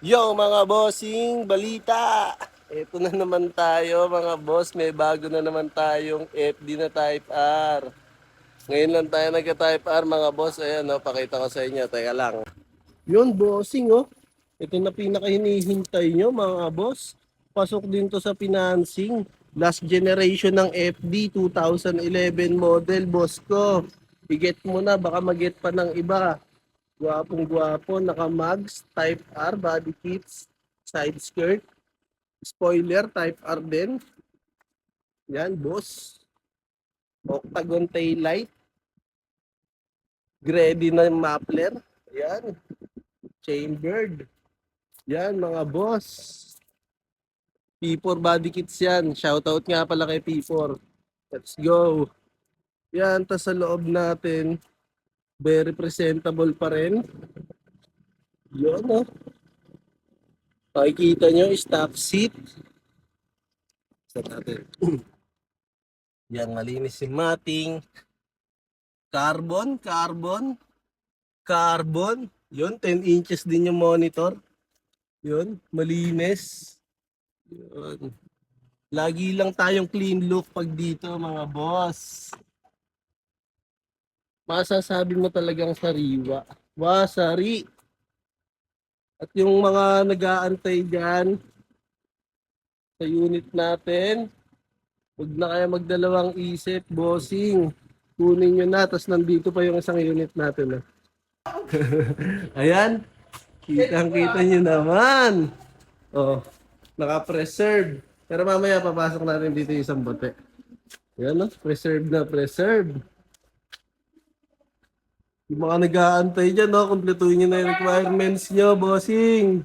Yo mga bossing, balita! Ito na naman tayo mga boss, may bago na naman tayong FD na Type R. Ngayon lang tayo nagka-Type R mga boss, ayan o, pakita ko sa inyo, teka lang. Yun bossing oh, ito na pinaka hinihintay nyo mga boss. Pasok din to sa financing. Last generation ng FD 2011 model boss ko. I-get mo na, baka mag-get pa ng iba. Gwapong gwapo, naka-mags, Type R, body kits, side skirt, spoiler, Type R din. Yan, boss. Octagon taillight, Grady na muffler. Yan, chambered. Yan, mga boss. P4 body kits yan. Shoutout nga pala kay P4. Let's go. Yan, tas sa loob natin, very presentable pa rin. Yun, oh. Makikita nyo, stock seat. Sa natin. Yan, malinis yung mating. Carbon. Yun, 10 inches din yung monitor. Yun, malinis. Yun. Lagi lang tayong clean look pag dito mga boss. Masasabi mo talagang sariwa. Wasari. At yung mga nag-aantay dyan sa unit natin, huwag na kaya magdalawang isip, bossing. Kunin nyo na, tapos nandito pa yung isang unit natin. Ayan, kitang-kita nyo naman. Oh, naka-preserve. Pero mamaya papasok natin dito yung isang bote. Ayan, no? Preserve na preserve. Yung mga nag-aantay dyan, no? Kumpletuhin nyo na yung requirements nyo, bossing.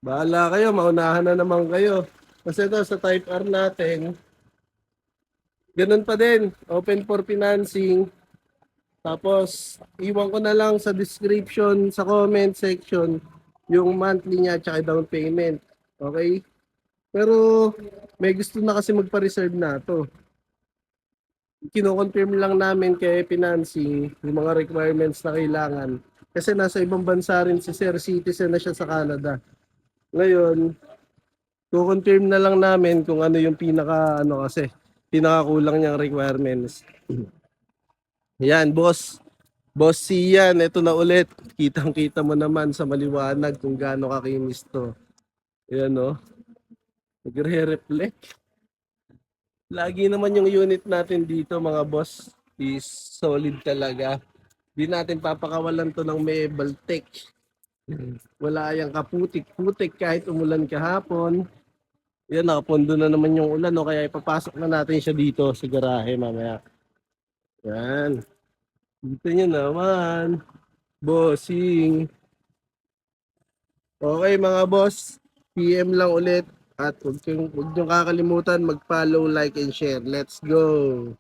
Bahala kayo, maunahan na naman kayo. Kasi ito sa Type R natin, ganun pa din. Open for financing. Tapos, iwan ko na lang sa description, sa comment section, yung monthly niya at down payment. Okay? Pero, may gusto na kasi magpa-reserve na to. Kino-confirm lang namin kay financing yung mga requirements na kailangan. Kasi nasa ibang bansa rin si Sir, citizen na siya sa Canada. Ngayon, ko-confirm na lang namin kung ano yung pinakakulang niyang requirements. Yan, boss. Boss Sian, ito na ulit. Kitang-kita mo naman sa maliwanag kung gaano kakinis to. Yan, no? Nagre-reflect. Lagi naman yung unit natin dito, mga boss, is solid talaga. Di natin papakawalan to ng Mebeltech. Wala yang kaputik-putik kahit umulan kahapon. Yan, nakapondo na naman yung ulan, no? Kaya ipapasok na natin siya dito sa garahe mamaya. Yan. Dito nyo naman. Bossing. Okay mga boss, PM lang ulit. At huwag nyo kakalimutan mag-follow, like, and share. Let's go!